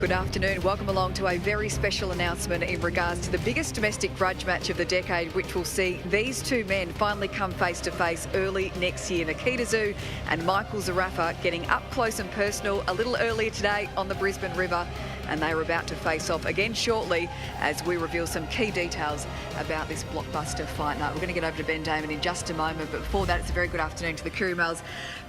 Good afternoon. Welcome along to a very special announcement in regards to the biggest domestic grudge match of the decade, which will see these two men finally come face to face early next year. Nikita Tszyu and Zerafa getting up close and personal a little earlier today on the Brisbane River, and they are about to face off again shortly as we reveal some key details about this blockbuster fight night. We're going to get over to Ben Damon in just a moment, but before that, it's a very good afternoon to the Courier Mail's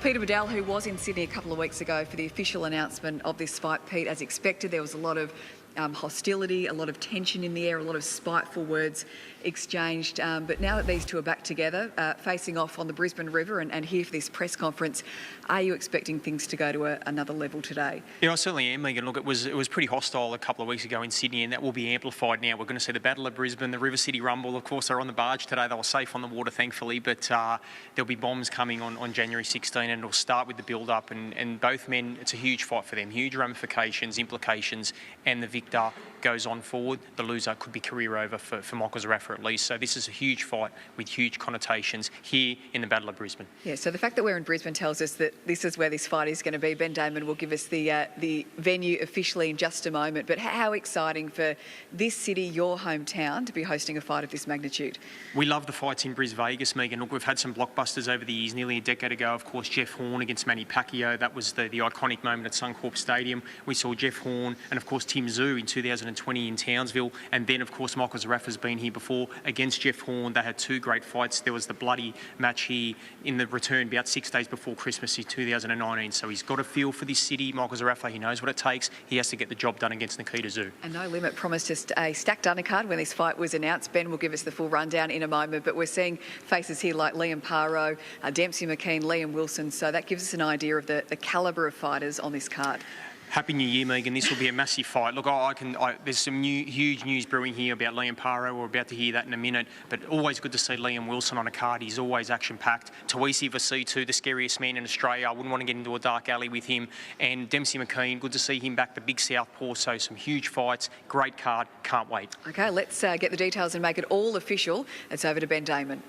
Peter Bedell, who was in Sydney a couple of weeks ago for the official announcement of this fight. Pete, as expected, there was a lot of hostility, a lot of tension in the air, a lot of spiteful words exchanged. But now that these two are back together, facing off on the Brisbane River and here for this press conference, are you expecting things to go to another level today? Yeah, I certainly am, Megan. Look, it was pretty hostile a couple of weeks ago in Sydney, and that will be amplified now. We're going to see the Battle of Brisbane, the River City Rumble. Of course, they're on the barge today. They were safe on the water, thankfully, but there'll be bombs coming on January 16, and it'll start with the build-up. And both men, it's a huge fight for them, huge ramifications, implications, and the victor goes on forward. The loser could be career over for Zerafa at least. So this is a huge fight with huge connotations here in the Battle of Brisbane. Yeah, so the fact that we're in Brisbane tells us that this is where this fight is going to be. Ben Damon will give us the venue officially in just a moment. But how exciting for this city, your hometown, to be hosting a fight of this magnitude. We love the fights in Bris Vegas, Megan. Look, we've had some blockbusters over the years. Nearly a decade ago, of course, Jeff Horn against Manny Pacquiao. That was the iconic moment at Suncorp Stadium. We saw Jeff Horn and, of course, Tim Tszyu in 2020 in Townsville. And then, of course, Zerafa's been here before against Jeff Horn. They had two great fights. There was the bloody match here in the return about 6 days before Christmas in 2019. So he's got a feel for this city. Zerafa, he knows what it takes. He has to get the job done against Nikita Tszyu. And No Limit promised us a stacked undercard when this fight was announced. Ben will give us the full rundown in a moment, but we're seeing faces here like Liam Paro, Dempsey McKean, Liam Wilson. So that gives us an idea of the calibre of fighters on this card. Happy New Year, Megan. This will be a massive fight. Look, there's some huge news brewing here about Liam Paro. We're about to hear that in a minute. But always good to see Liam Wilson on a card. He's always action-packed. Tawisi Vasitu, the scariest man in Australia. I wouldn't want to get into a dark alley with him. And Dempsey McKean, good to see him back, the big southpaw. So some huge fights. Great card. Can't wait. OK, let's get the details and make it all official. It's over to Ben Damon.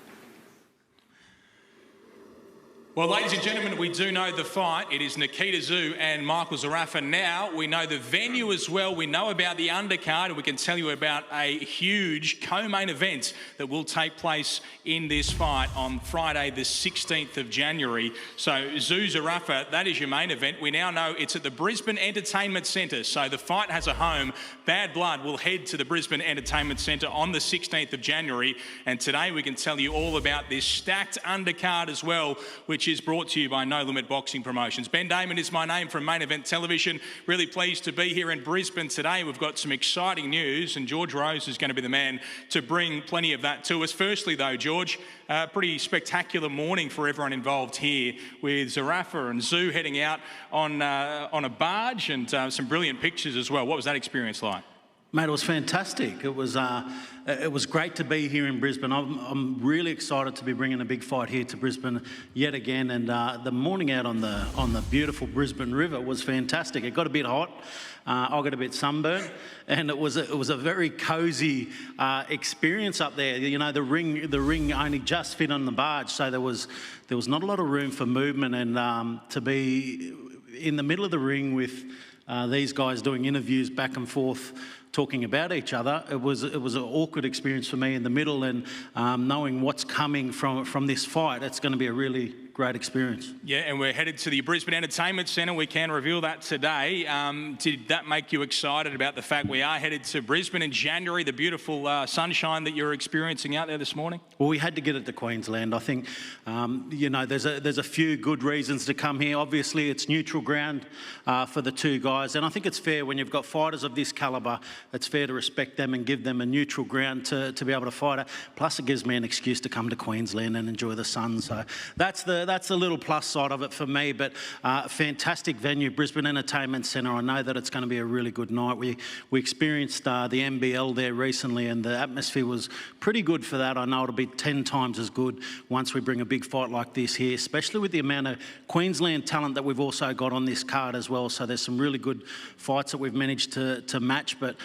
Well, ladies and gentlemen, we do know the fight. It is Nikita Tszyu and Zerafa. Now we know the venue as well. We know about the undercard, and we can tell you about a huge co-main event that will take place in this fight on Friday, the 16th of January. So Zerafa, that is your main event. We now know it's at the Brisbane Entertainment Centre. So the fight has a home. Bad Blood will head to the Brisbane Entertainment Centre on the 16th of January. And today we can tell you all about this stacked undercard as well, which is brought to you by No Limit Boxing Promotions. Ben Damon is my name from Main Event Television. Really pleased to be here in Brisbane today. We've got some exciting news, and George Rose is going to be the man to bring plenty of that to us. Firstly, though, George, pretty spectacular morning for everyone involved here, with Zerafa and Tszyu heading out on a barge, and some brilliant pictures as well. What was that experience like? Mate, it was fantastic. It was great to be here in Brisbane. I'm really excited to be bringing a big fight here to Brisbane yet again. And the morning out on the beautiful Brisbane River was fantastic. It got a bit hot. I got a bit sunburned, and it was a very cosy experience up there. You know, the ring only just fit on the barge, so there was not a lot of room for movement. And to be in the middle of the ring with these guys doing interviews back and forth, talking about each other, it was an awkward experience for me in the middle, and knowing what's coming from this fight, it's going to be a really great experience. Yeah, and we're headed to the Brisbane Entertainment Centre. We can reveal that today. Did that make you excited about the fact we are headed to Brisbane in January, the beautiful sunshine that you're experiencing out there this morning? Well, we had to get it to Queensland. I think, you know, there's a few good reasons to come here. Obviously, it's neutral ground for the two guys, and I think it's fair when you've got fighters of this calibre. It's fair to respect them and give them a neutral ground to be able to fight it. Plus, it gives me an excuse to come to Queensland and enjoy the sun. So that's the little plus side of it for me. But fantastic venue, Brisbane Entertainment Centre. I know that it's going to be a really good night. We experienced the NBL there recently, and the atmosphere was pretty good for that. I know it'll be 10 times as good once we bring a big fight like this here, especially with the amount of Queensland talent that we've also got on this card as well. So there's some really good fights that we've managed to match, but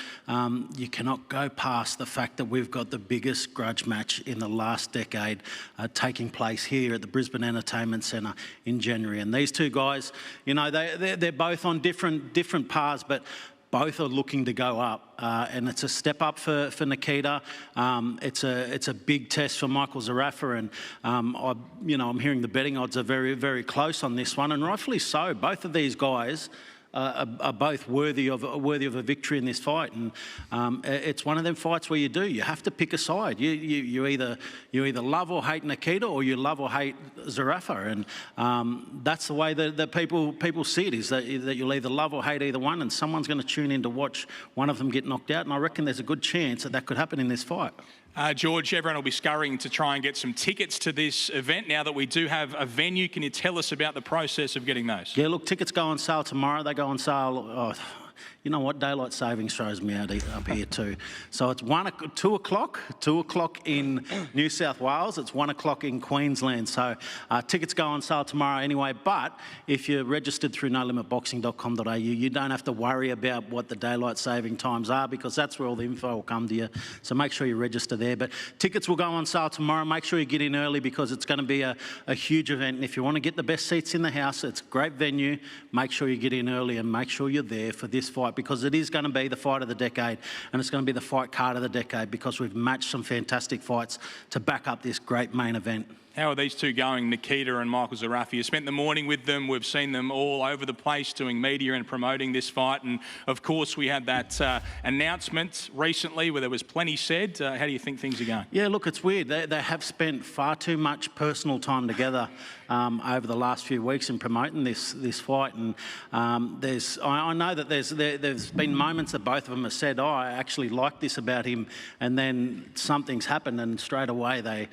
you cannot go past the fact that we've got the biggest grudge match in the last decade taking place here at the Brisbane Entertainment Centre in January. And these two guys, you know, they're both on different paths, but both are looking to go up, and it's a step up for Nikita. It's a big test for Michael Zerafa, and I'm hearing the betting odds are very, very close on this one, and rightfully so. Both of these guys are both worthy of a victory in this fight, and it's one of them fights where you have to pick a side. You either love or hate Nikita, or you love or hate Zerafa, and that's the way that people see it, is that you'll either love or hate either one, and someone's going to tune in to watch one of them get knocked out, and I reckon there's a good chance that could happen in this fight. George, everyone will be scurrying to try and get some tickets to this event now that we do have a venue. Can you tell us about the process of getting those? Yeah, look, tickets go on sale tomorrow. They go on sale... you know what, daylight savings throws me out up here too. So it's 2 o'clock in New South Wales, it's 1 o'clock in Queensland. So tickets go on sale tomorrow anyway, but if you're registered through nolimitboxing.com.au, you don't have to worry about what the daylight saving times are, because that's where all the info will come to you. So make sure you register there. But tickets will go on sale tomorrow. Make sure you get in early, because it's going to be a huge event. And if you want to get the best seats in the house, it's a great venue. Make sure you get in early and make sure you're there for this fight, because it is going to be the fight of the decade, and it's going to be the fight card of the decade, because we've matched some fantastic fights to back up this great main event. How are these two going, Nikita and Michael Zerafa? You spent the morning with them. We've seen them all over the place doing media and promoting this fight. And, of course, we had that announcement recently where there was plenty said. How do you think things are going? Yeah, look, it's weird. They have spent far too much personal time together over the last few weeks in promoting this fight. And I know that there's been moments that both of them have said, I actually like this about him, and then something's happened, and straight away they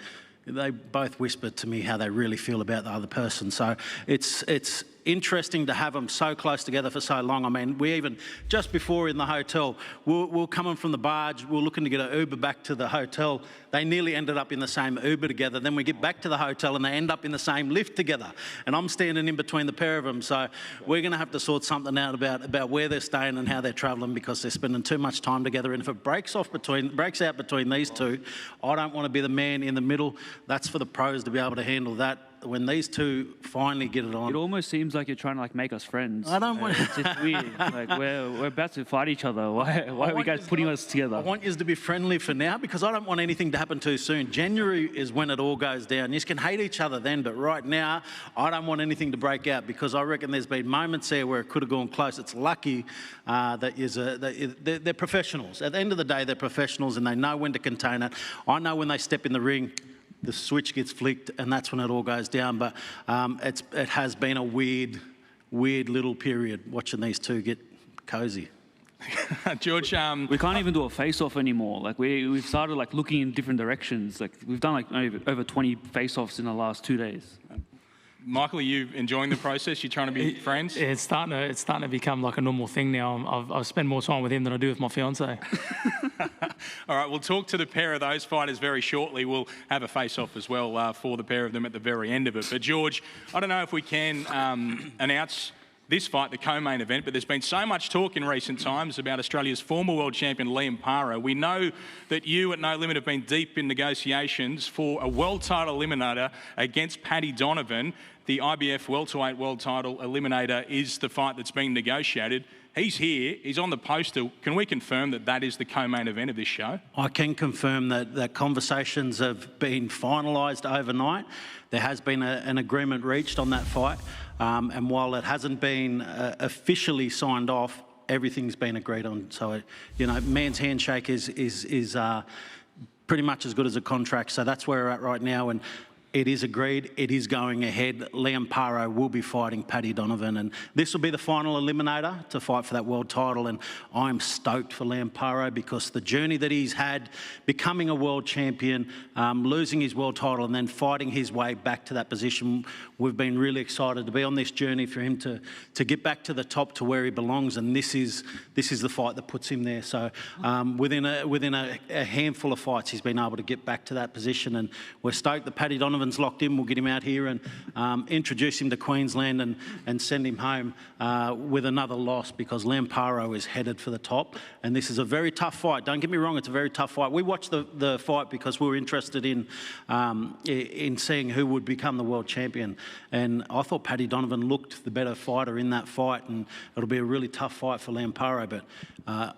both whispered to me how they really feel about the other person. So it's interesting to have them so close together for so long. I mean, we even, just before in the hotel, we're coming from the barge, we're looking to get an Uber back to the hotel. They nearly ended up in the same Uber together. Then we get back to the hotel and they end up in the same lift together. And I'm standing in between the pair of them. So we're going to have to sort something out about where they're staying and how they're travelling, because they're spending too much time together. And if it breaks out between these two, I don't want to be the man in the middle. That's for the pros to be able to handle that. When these two finally get it on, it almost seems like you're trying to make us friends. I don't want. It's just weird. Like we're about to fight each other. Why are you guys putting us together? I want you to be friendly for now, because I don't want anything to happen too soon. January is when it all goes down. You can hate each other then, but right now I don't want anything to break out, because I reckon there's been moments there where it could have gone close. It's lucky that they're professionals. At the end of the day, they're professionals and they know when to contain it. I know when they step in the ring, the switch gets flicked, and that's when it all goes down. But it has been a weird little period watching these two get cosy. George, we can't even do a face-off anymore. Like we've started like looking in different directions. Like we've done like over 20 face-offs in the last 2 days. Michael, are you enjoying the process? You trying to be friends? It's starting to become like a normal thing now. I spend more time with him than I do with my fiancée. All right, we'll talk to the pair of those fighters very shortly. We'll have a face-off as well for the pair of them at the very end of it. But George, I don't know if we can announce this fight, the co-main event, but there's been so much talk in recent times about Australia's former world champion Liam Paro. We know that you at No Limit have been deep in negotiations for a world title eliminator against Paddy Donovan. The IBF welterweight world title eliminator is the fight that's being negotiated. He's here, he's on the poster. Can we confirm that that is the co-main event of this show? I can confirm that conversations have been finalised overnight. There has been an agreement reached on that fight. And while it hasn't been officially signed off, everything's been agreed on. So, man's handshake is pretty much as good as a contract. So that's where we're at right now. And it is agreed. It is going ahead. Liam Paro will be fighting Paddy Donovan, and this will be the final eliminator to fight for that world title. And I'm stoked for Liam Paro, because the journey that he's had, becoming a world champion, losing his world title, and then fighting his way back to that position, we've been really excited to be on this journey for him to get back to the top, to where he belongs. And this is the fight that puts him there. So within a handful of fights, he's been able to get back to that position, and we're stoked that Paddy Donovan Donovan's locked in, we'll get him out here and introduce him to Queensland and send him home with another loss, because Liam Paro is headed for the top. And this is a very tough fight. Don't get me wrong, it's a very tough fight. We watched the fight because we were interested in seeing who would become the world champion. And I thought Paddy Donovan looked the better fighter in that fight, and it'll be a really tough fight for Liam Paro. But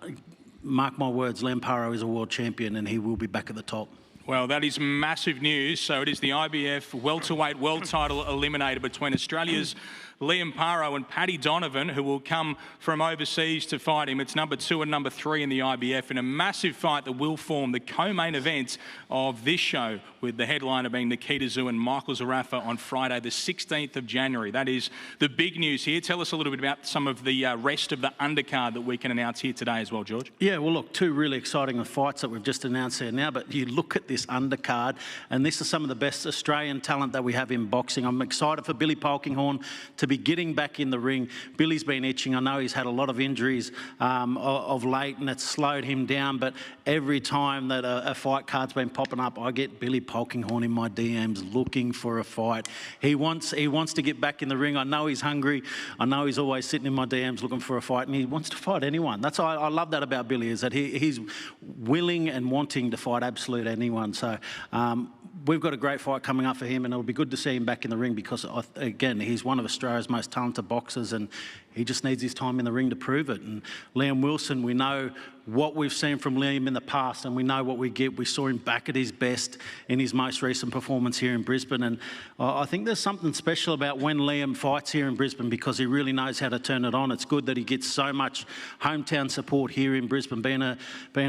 mark my words, Liam Paro is a world champion and he will be back at the top. Well, that is massive news. So it is the IBF welterweight world title eliminator between Australia's Liam Paro and Paddy Donovan, who will come from overseas to fight him. It's number 2 and number 3 in the IBF, in a massive fight that will form the co-main event of this show, with the headliner being Nikita Tszyu and Michael Zerafa on Friday, the 16th of January. That is the big news here. Tell us a little bit about some of the rest of the undercard that we can announce here today as well, George. Yeah, well, look, 2 really exciting fights that we've just announced here now, but you look at this undercard, and this is some of the best Australian talent that we have in boxing. I'm excited for Billy Polkinghorne to be getting back in the ring. Billy's been itching. I know he's had a lot of injuries of late, and it's slowed him down, but every time that a fight card's been popping up, I get Billy Polkinghorne in my DMs looking for a fight. He wants to get back in the ring. I know he's hungry. I know he's always sitting in my DMs looking for a fight, and he wants to fight anyone. That's I love that about Billy, is that he's willing and wanting to fight absolute anyone. So we've got a great fight coming up for him, and it'll be good to see him back in the ring, because, again, he's one of Australia's most talented boxers, and he just needs his time in the ring to prove it. And Liam Wilson, we know what we've seen from Liam in the past, and we know what we get. We saw him back at his best in his most recent performance here in Brisbane, and I think there's something special about when Liam fights here in Brisbane, because he really knows how to turn it on. It's good that he gets so much hometown support here in Brisbane, being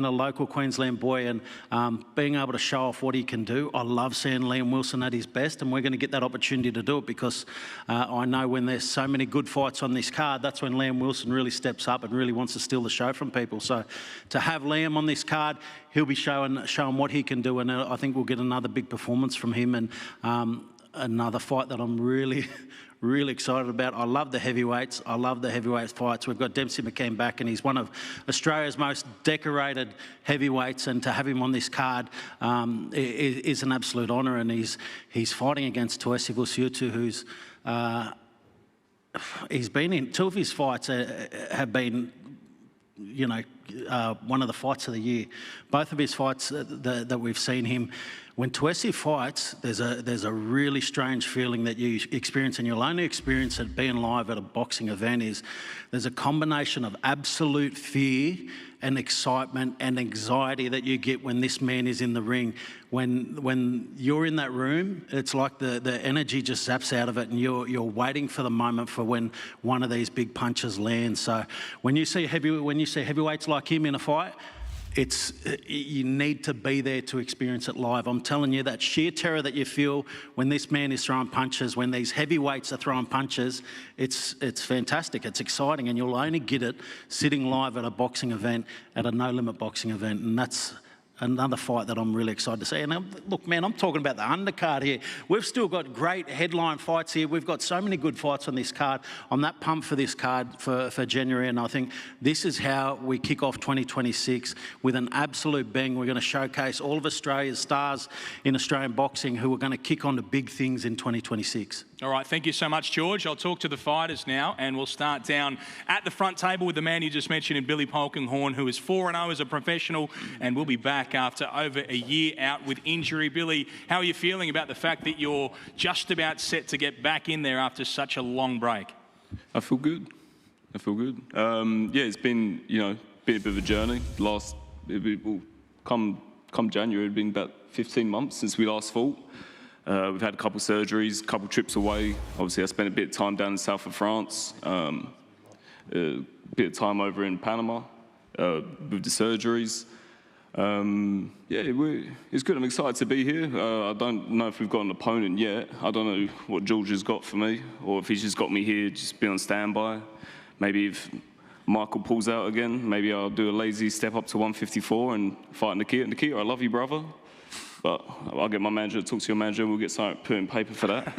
a local Queensland boy, and being able to show off what he can do. I love seeing Liam Wilson at his best, and we're going to get that opportunity to do it, because I know when there's so many good fights on this card, that's when Liam Wilson really steps up and really wants to steal the show from people. So to have Liam on this card, he'll be showing what he can do, and I think we'll get another big performance from him, and another fight that I'm really excited about. I love the heavyweights. I love the heavyweight fights. We've got Dempsey McKean back, and he's one of Australia's most decorated heavyweights, and to have him on this card is an absolute honour. And he's fighting against Tszyu who's he's been in 2 of his fights have been, one of the fights of the year. Both of his fights that we've seen him, when Tszyu fights, there's a really strange feeling that you experience, and you'll only experience it being live at a boxing event. There's a combination of absolute fear and excitement and anxiety that you get when this man is in the ring. When you're in that room, it's like the energy just zaps out of it, and you're waiting for the moment for when one of these big punches lands. So when you see heavyweights like him in a fight, you need to be there to experience it live. I'm telling you, that sheer terror that you feel when this man is throwing punches, when these heavyweights are throwing punches, it's fantastic, it's exciting, and you'll only get it sitting live at a boxing event, at a no-limit boxing event, and that's another fight that I'm really excited to see. And look, man, I'm talking about the undercard here. We've still got great headline fights here. We've got so many good fights on this card. I'm that pumped for this card for January, and I think this is how we kick off 2026 with an absolute bang. We're going to showcase all of Australia's stars in Australian boxing who are going to kick on to big things in 2026. All right, thank you so much, George. I'll talk to the fighters now, and we'll start down at the front table with the man you just mentioned, in Billy Polkinghorne, who is 4-0 as a professional and will be back after over a year out with injury. Billy, how are you feeling about the fact that you're just about set to get back in there after such a long break? I feel good. Yeah, it's been, been a bit of a journey. Come January, it's been about 15 months since we last fought. We've had a couple surgeries, a couple trips away. Obviously, I spent a bit of time down in south of France, a bit of time over in Panama with the surgeries. It's good. I'm excited to be here. I don't know if we've got an opponent yet. I don't know what George has got for me, or if he's just got me here, just be on standby. Maybe if Michael pulls out again, maybe I'll do a lazy step up to 154 and fight Nikita. Nikita, I love you, brother. But I'll get my manager to talk to your manager, and we'll get something put in paper for that.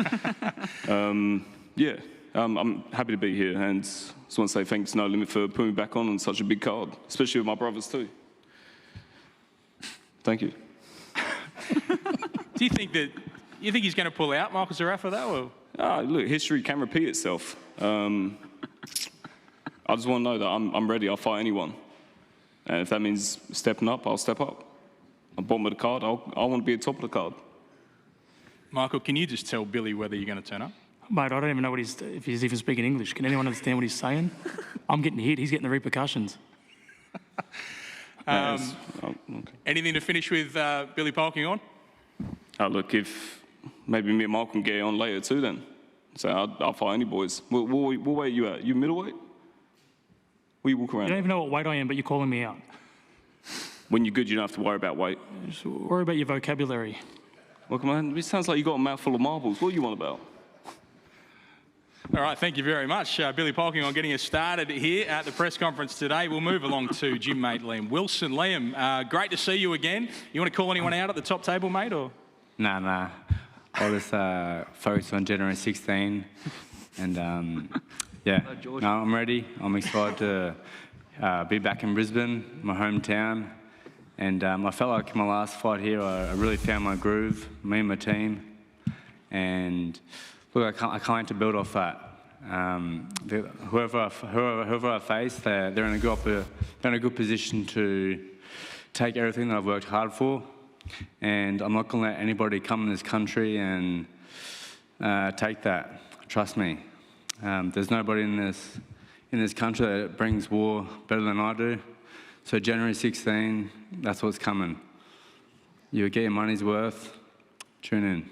I'm happy to be here, and just want to say thanks to No Limit for putting me back on such a big card, especially with my brothers too. Thank you. Do you think that You think he's going to pull out, Michael Zerafa, though? Or? Look, history can repeat itself. I just want to know that I'm ready. I'll fight anyone. And if that means stepping up, I'll step up. I'm bottom of the card. I want to be at top of the card. Michael, can you just tell Billy whether you're going to turn up? Mate, I don't even know if he's even speaking English. Can anyone understand what he's saying? I'm getting hit. He's getting the repercussions. Okay. Anything to finish with Billy Polking on? Look, if maybe me and Mark can get on later too then. So I'll fight any boys. What weight you at? You middleweight? Where you walk around? You don't even know what weight I am, but you're calling me out. When you're good, you don't have to worry about weight. Just worry about your vocabulary. Look, man, it sounds like you got a mouthful of marbles. What are you on about? All right, thank you very much, Billy Polking, on getting us started here at the press conference today. We'll move along to gym mate Liam Wilson. Liam, great to see you again. You want to call anyone out at the top table, mate, or? Nah. I'll just focus on January 16. And yeah, no, I'm ready. I'm excited to be back in Brisbane, my hometown. And I felt like in my last fight here, I really found my groove, me and my team. And look, I can't wait to build off that. Whoever I face, they're in a good position to take everything that I've worked hard for. And I'm not going to let anybody come in this country and take that. Trust me. There's nobody in this country that brings war better than I do. So January 16, that's what's coming. You'll get your money's worth. Tune in.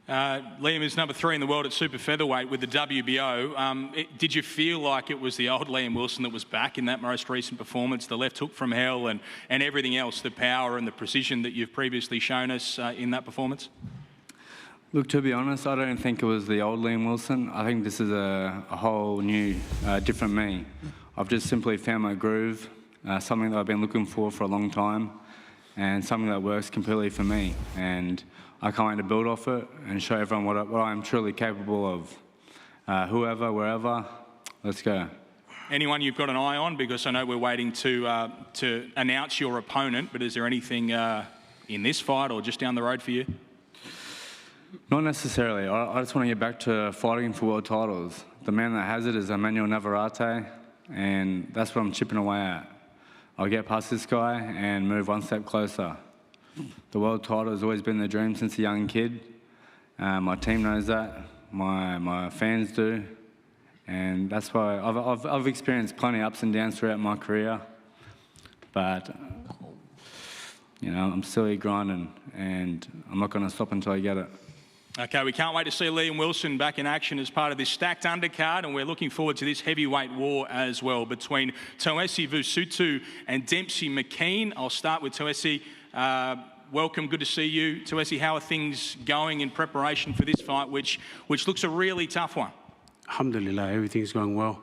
Liam is number 3 in the world at super featherweight with the WBO. Did you feel like it was the old Liam Wilson that was back in that most recent performance, the left hook from hell and everything else, the power and the precision that you've previously shown us in that performance? Look, to be honest, I don't think it was the old Liam Wilson. I think this is a whole new, different me. I've just simply found my groove, something that I've been looking for a long time, and something that works completely for me. And I can't wait to build off it and show everyone what I'm truly capable of. Whoever, wherever, let's go. Anyone you've got an eye on? Because I know we're waiting to announce your opponent, but is there anything in this fight or just down the road for you? Not necessarily. I just want to get back to fighting for world titles. The man that has it is Emmanuel Navarrete, and that's what I'm chipping away at. I'll get past this guy and move one step closer. The world title has always been the dream since a young kid. My team knows that. My fans do. And that's why I've experienced plenty of ups and downs throughout my career. But, you know, I'm still here grinding, and I'm not going to stop until I get it. Okay, we can't wait to see Liam Wilson back in action as part of this stacked undercard, and we're looking forward to this heavyweight war as well between Tszyu Vusuttu and Dempsey McKean. I'll start with Tszyu. Welcome, good to see you. Tszyu, how are things going in preparation for this fight, which looks a really tough one? Alhamdulillah, everything's going well.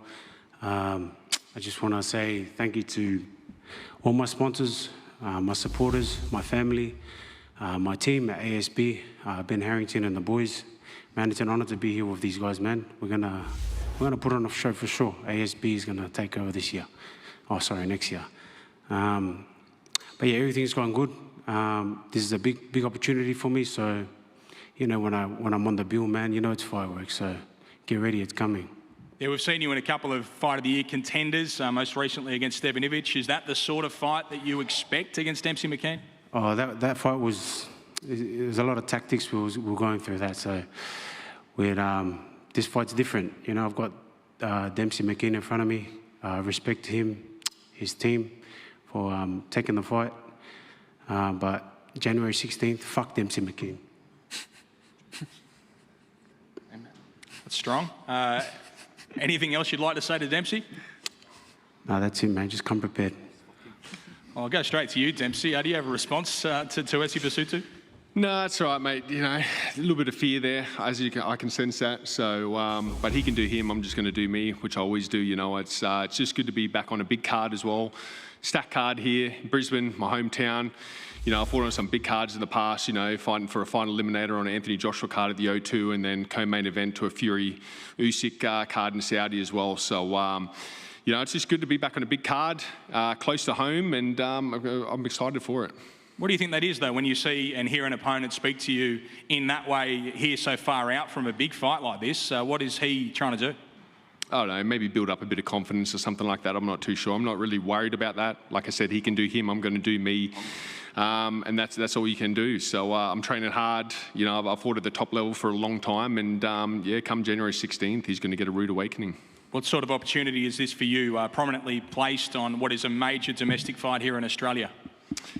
I just want to say thank you to all my sponsors, my supporters, my family, my team at ASB, Ben Harrington and the boys. Man, it's an honour to be here with these guys, man. We're gonna put on a show for sure. ASB is gonna take over this year. Oh, sorry, next year. But yeah, everything's going good. This is a big opportunity for me. So, you know, when I'm on the bill, man, you know it's fireworks. So get ready, it's coming. Yeah, we've seen you in a couple of Fight of the Year contenders, most recently against Stevanovic. Is that the sort of fight that you expect against Dempsey McKean? Oh, that fight was a lot of tactics. We were going through that. So this fight's different. You know, I've got Dempsey McKean in front of me. Respect to him, his team, for taking the fight. But January 16th, fuck Dempsey McKean. That's strong. Anything else you'd like to say to Dempsey? No, that's it, man. Just come prepared. I'll go straight to you, Dempsey. Do you have a response to Tszyu Vusuttu? No, that's all right, mate. You know, a little bit of fear there, as I can sense that. So, but he can do him. I'm just going to do me, which I always do. You know, it's just good to be back on a big card as well. Stack card here, Brisbane, my hometown. You know, I've fought on some big cards in the past, you know, fighting for a final eliminator on an Anthony Joshua card at the O2 and then co-main event to a Fury Usyk card in Saudi as well. So, you know, it's just good to be back on a big card, close to home, and I'm excited for it. What do you think that is, though, when you see and hear an opponent speak to you in that way here so far out from a big fight like this? What is he trying to do? I don't know, maybe build up a bit of confidence or something like that. I'm not too sure. I'm not really worried about that. Like I said, he can do him, I'm going to do me. And that's all you can do. So I'm training hard. You know, I've fought at the top level for a long time. And yeah, come January 16th, he's going to get a rude awakening. What sort of opportunity is this for you, prominently placed on what is a major domestic fight here in Australia?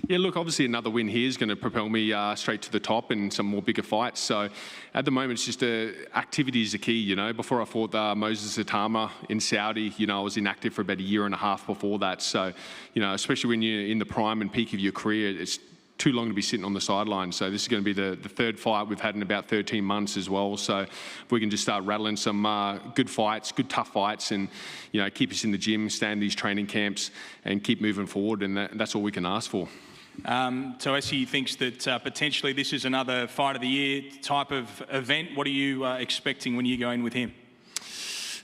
Yeah, look, obviously another win here is going to propel me straight to the top and some more bigger fights. So at the moment, it's just activity is the key, you know. Before I fought Moses Atama in Saudi, you know, I was inactive for about a year and a half before that. So, you know, especially when you're in the prime and peak of your career, it's too long to be sitting on the sidelines. So this is going to be the third fight we've had in about 13 months as well. So if we can just start rattling some good fights, good tough fights, and you know, keep us in the gym, stay in these training camps, and keep moving forward, and that's all we can ask for. Tszyu thinks that potentially this is another fight of the year type of event. What are you expecting when you go in with him?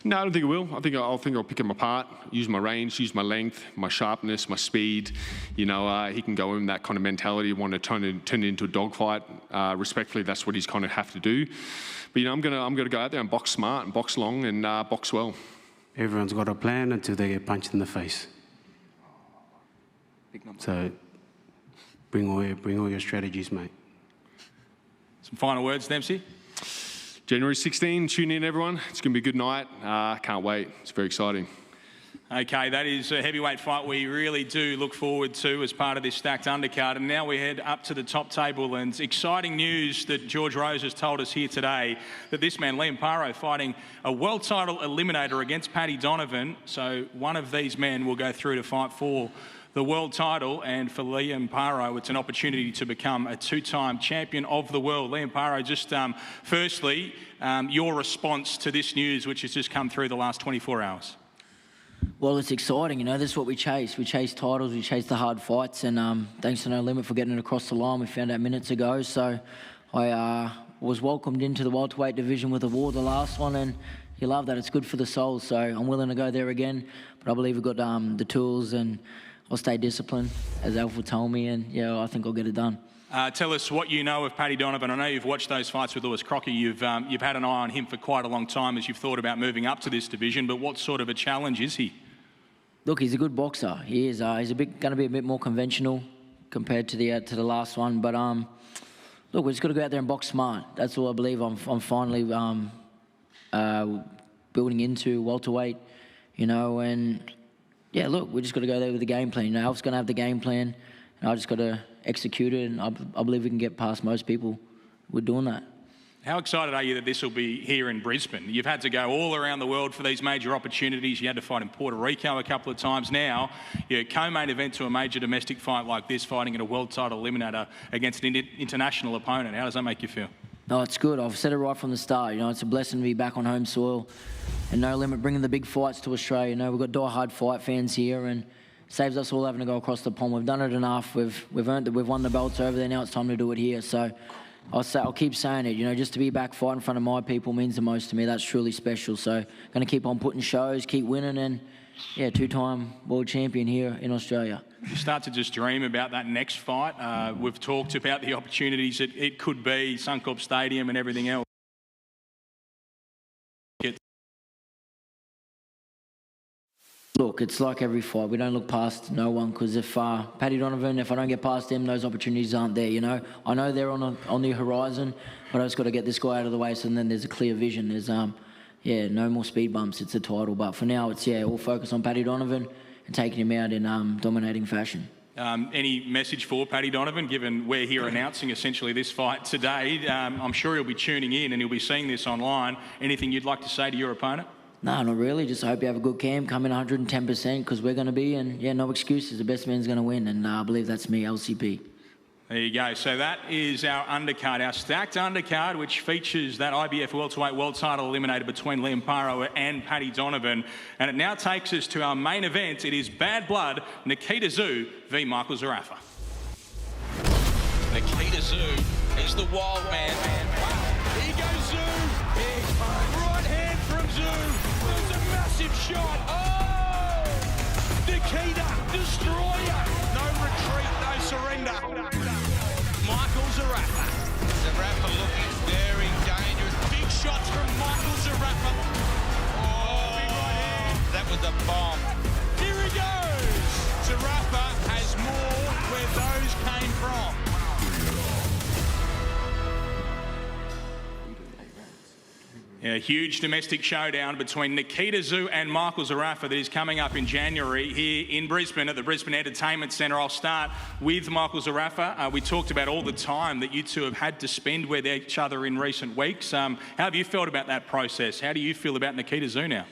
No, I don't think it will. I think I'll pick him apart, use my range, use my length, my sharpness, my speed. You know, he can go in that kind of mentality, want to turn it into a dogfight. Respectfully, that's what he's kind of have to do. But you know, I'm gonna go out there and box smart and box long and box well. Everyone's got a plan until they get punched in the face. So bring all your strategies, mate. Some final words, Dempsey? January 16, tune in, everyone. It's going to be a good night. Can't wait. It's very exciting. Okay, that is a heavyweight fight we really do look forward to as part of this stacked undercard. And now we head up to the top table, and exciting news that George Rose has told us here today, that this man, Liam Paro, fighting a world title eliminator against Paddy Donovan. So one of these men will go through to fight for the world title, and for Liam Paro, it's an opportunity to become a two-time champion of the world. Liam Paro, just firstly, your response to this news, which has just come through the last 24 hours. Well, it's exciting, you know, this is what we chase. We chase titles, we chase the hard fights, and thanks to No Limit for getting it across the line. We found out minutes ago, so I was welcomed into the welterweight division with a war, the last one, and you love that. It's good for the soul, so I'm willing to go there again, but I believe we've got the tools, and I'll stay disciplined, as Alpha told me, and yeah, I think I'll get it done. Tell us what you know of Paddy Donovan. I know you've watched those fights with Lewis Crocker. You've had an eye on him for quite a long time as you've thought about moving up to this division, but what sort of a challenge is he? Look, he's a good boxer. He is. He's going to be a bit more conventional compared to the last one, but look, we just got to go out there and box smart. That's all I believe. I'm finally building into welterweight, you know, and yeah, look, we just got to go there with the game plan. You know, Alf's going to have the game plan, and I just got to execute it, and I believe we can get past most people with doing that. How excited are you that this will be here in Brisbane? You've had to go all around the world for these major opportunities. You had to fight in Puerto Rico a couple of times. Now, you're a co-main event to a major domestic fight like this, fighting in a world title eliminator against an international opponent. How does that make you feel? No, it's good. I've said it right from the start. You know, it's a blessing to be back on home soil, and No Limit bringing the big fights to Australia. You know, we've got die-hard fight fans here, and saves us all having to go across the pond. We've done it enough. We've earned it. We've won the belts over there. Now it's time to do it here. So I'll keep saying it. You know, just to be back fighting in front of my people means the most to me. That's truly special. So going to keep on putting shows, keep winning, and yeah, two-time world champion here in Australia. You start to just dream about that next fight. We've talked about the opportunities it could be, Suncorp Stadium and everything else. Look, it's like every fight. We don't look past no one, because if Paddy Donovan, if I don't get past him, those opportunities aren't there, you know. I know they're on the horizon, but I just got to get this guy out of the way, so then there's a clear vision. There's, yeah, no more speed bumps. It's a title. But for now, it's, yeah, all focus on Paddy Donovan and taking him out in dominating fashion. Any message for Paddy Donovan, given we're here announcing essentially this fight today? I'm sure he'll be tuning in and he'll be seeing this online. Anything you'd like to say to your opponent? No, not really. Just hope you have a good camp. Come in 110%, because we're going to be, and yeah, no excuses. The best man's going to win, and I believe that's me, LCP. There you go. So that is our undercard, our stacked undercard, which features that IBF welterweight world title eliminated between Liam Paro and Paddy Donovan. And it now takes us to our main event. It is Bad Blood, Nikita Tszyu v Michael Zerafa. Nikita Tszyu is the wild man. Here goes Tszyu. Right hand from Tszyu. There's a massive shot. Oh! Nikita, destroyer. No retreat, no surrender. Michael Zerafa. Zerafa looking very dangerous. Big shots from Michael Zerafa. Oh, big right hand. That was a bomb. Here he goes. Zerafa has more where those came from. A huge domestic showdown between Nikita Tszyu and Michael Zerafa that is coming up in January here in Brisbane at the Brisbane Entertainment Centre. I'll start with Michael Zerafa. We talked about all the time that you two have had to spend with each other in recent weeks. How have you felt about that process? How do you feel about Nikita Tszyu now?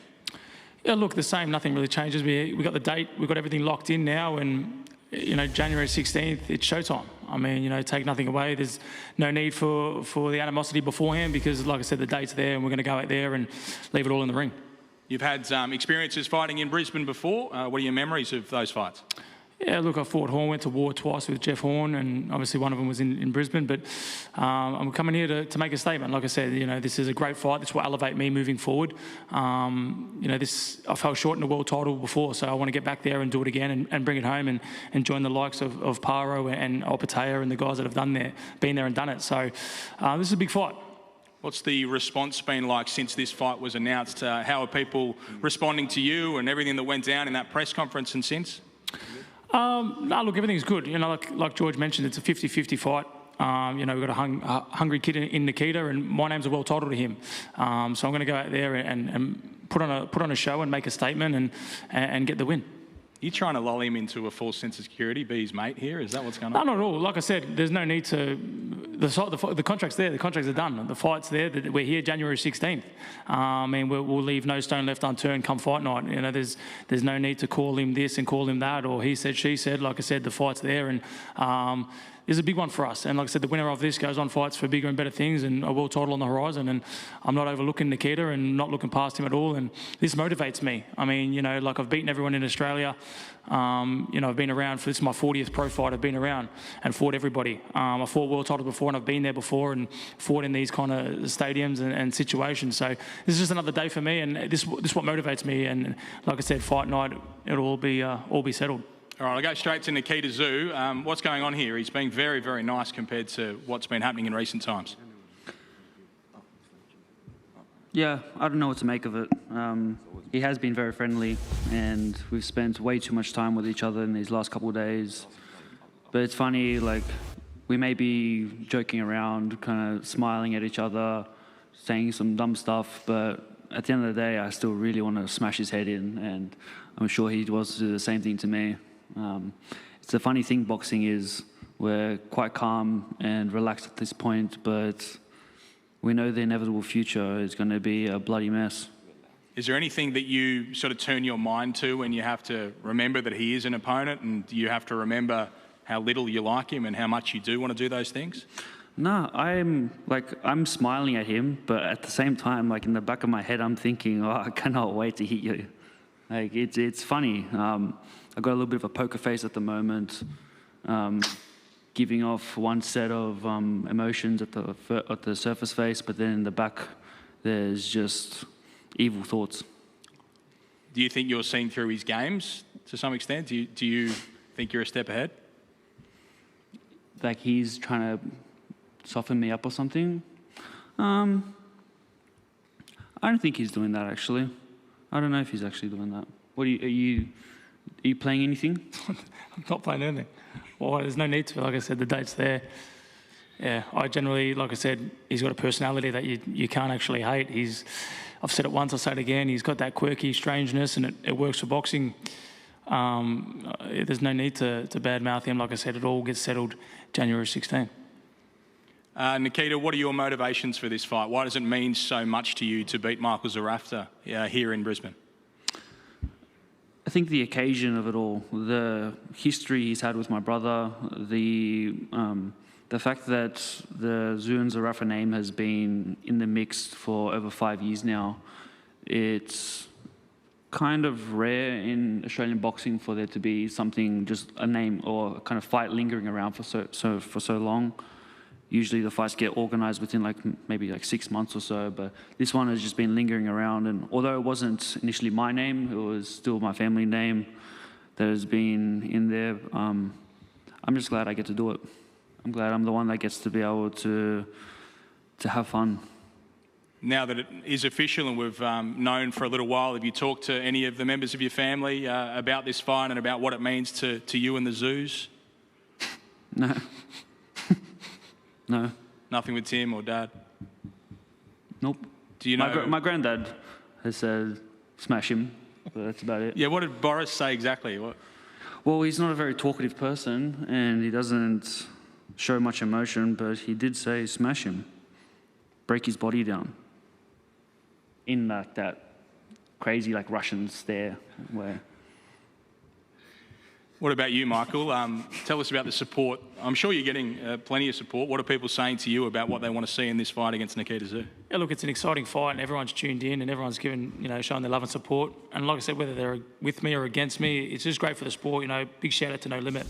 Yeah, look, the same. Nothing really changes. We got the date. We've got everything locked in now, and January 16th, it's showtime. I mean, take nothing away. There's no need for the animosity beforehand because, like I said, the date's there and we're going to go out there and leave it all in the ring. You've had experiences fighting in Brisbane before. What are your memories of those fights? Yeah, look, I fought Horn, went to war twice with Jeff Horn, and obviously one of them was in Brisbane. But I'm coming here to make a statement. Like I said, this is a great fight. This will elevate me moving forward. I fell short in the world title before, so I want to get back there and do it again and bring it home and join the likes of Paro and Opatea and the guys that have been there and done it. So this is a big fight. What's the response been like since this fight was announced? How are people responding to you and everything that went down in that press conference and since? No, look, everything's good. Like George mentioned, it's a 50-50 fight. We've got a hungry kid in Nikita, and my name's a world title to him. So I'm going to go out there and put on a show and make a statement and get the win. You trying to lull him into a false sense of security, be his mate here? Is that what's going on? No, not at all. Like I said, there's no need to. The contract's there. The contracts are done. The fight's there. We're here January 16th. We'll leave no stone left unturned come fight night. There's no need to call him this and call him that or he said, she said. Like I said, the fight's there and. Is a big one for us. And like I said, the winner of this goes on fights for bigger and better things and a world title on the horizon. And I'm not overlooking Nikita and not looking past him at all. And this motivates me. I mean, I've beaten everyone in Australia. I've been around this is my 40th pro fight. I've been around and fought everybody. I fought world titles before and I've been there before and fought in these kind of stadiums and situations. So this is just another day for me and this what motivates me. And like I said, fight night, it'll all be settled. All right, I'll go straight to Nikita Tszyu. What's going on here? He's been very, very nice compared to what's been happening in recent times. Yeah, I don't know what to make of it. He has been very friendly, and we've spent way too much time with each other in these last couple of days. But it's funny, we may be joking around, kind of smiling at each other, saying some dumb stuff, but at the end of the day, I still really want to smash his head in, and I'm sure he wants to do the same thing to me. It's the funny thing, boxing is we're quite calm and relaxed at this point, but we know the inevitable future is going to be a bloody mess. Is there anything that you sort of turn your mind to when you have to remember that he is an opponent and you have to remember how little you like him and how much you do want to do those things? No, I'm smiling at him, but at the same time, in the back of my head, I'm thinking, I cannot wait to hit you. It's funny. I've got a little bit of a poker face at the moment, giving off one set of emotions at the surface face, but then in the back, there's just evil thoughts. Do you think you're seeing through his games to some extent? Do you think you're a step ahead? Like he's trying to soften me up or something? I don't think he's doing that, actually. I don't know if he's actually doing that. Are you playing anything? I'm not playing anything. Well, there's no need to. Like I said, the date's there. Yeah, I generally, like I said, he's got a personality that you can't actually hate. I've said it once, I'll say it again, he's got that quirky strangeness and it works for boxing. There's no need to badmouth him. Like I said, it all gets settled January 16th. Nikita, what are your motivations for this fight? Why does it mean so much to you to beat Michael Zerafa here in Brisbane? I think the occasion of it all, the history he's had with my brother, the fact that the Tszyu and Zerafa name has been in the mix for over 5 years now, it's kind of rare in Australian boxing for there to be something, just a name or a kind of fight lingering around for so long. Usually the fights get organised within maybe 6 months or so, but this one has just been lingering around. And although it wasn't initially my name, it was still my family name that has been in there. I'm just glad I get to do it. I'm glad I'm the one that gets to be able to have fun. Now that it is official and we've known for a little while, have you talked to any of the members of your family about this fight and about what it means to you and the Zoos? No. No. Nothing with Tim or Dad? Nope. Do you know? My granddad has said, smash him, but that's about it. Yeah, what did Boris say exactly? What? Well, he's not a very talkative person and he doesn't show much emotion, but he did say, smash him, break his body down. In like that crazy like Russian stare where... What about you, Michael? Tell us about the support. I'm sure you're getting plenty of support. What are people saying to you about what they want to see in this fight against Nikita Tszyu? Yeah, look, it's an exciting fight and everyone's tuned in and everyone's showing their love and support. And like I said, whether they're with me or against me, it's just great for the sport. Big shout out to No Limit,